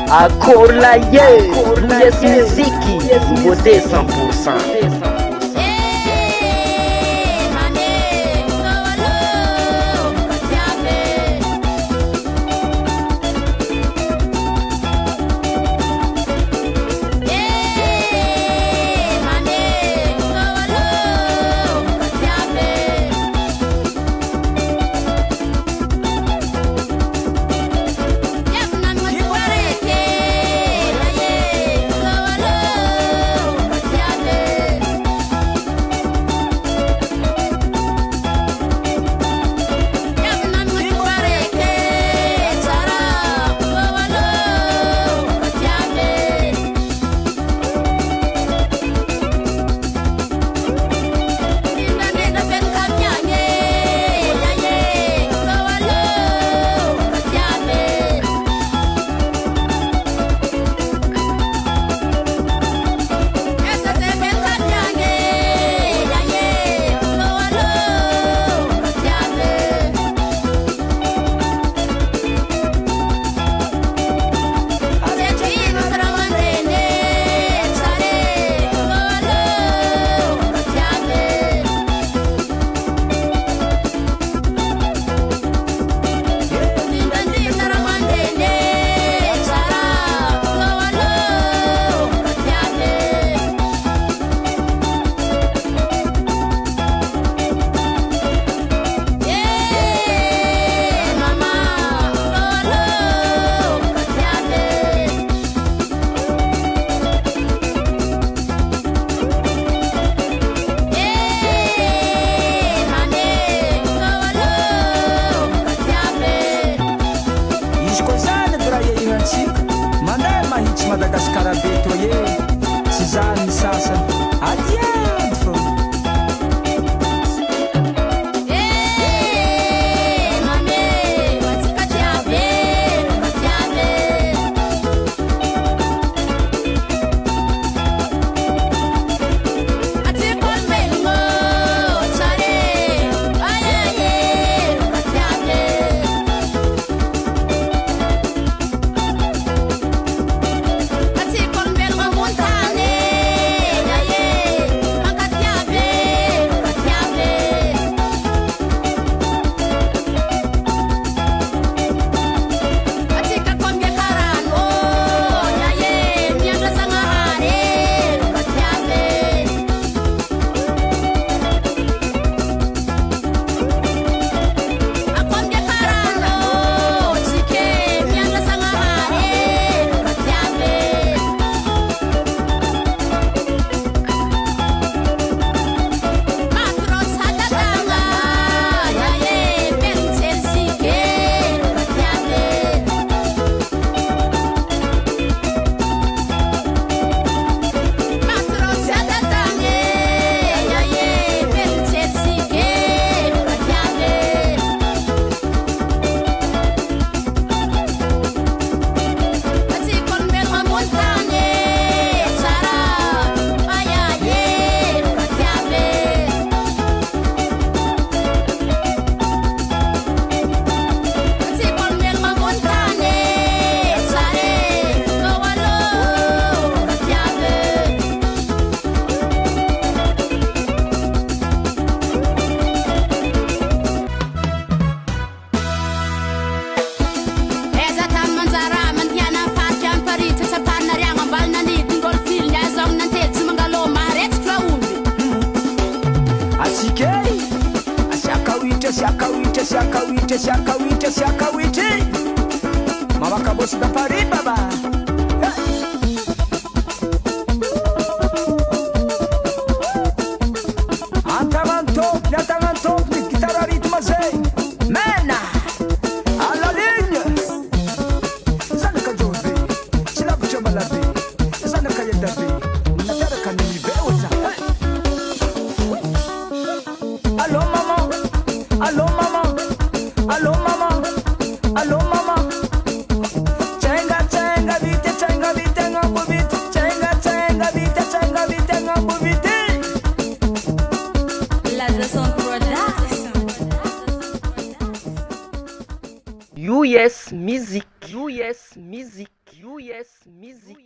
Akolaye, yes muziki, beauté 100%. Madagasikara betoye tsy zany sasany adiady fô siakawite mawakabosi dapari baba antamantok ni kitara ritma zay mena alla ligne zanaka jobe silavucha balabe zanaka yedabe nataraka nimibeoza Allô maman, allô maman, allô maman. Chenga chenga vite, ngambo vite. Chenga chenga vite, ngambo vite. Lazarson Production. US Music. US Music. US Music.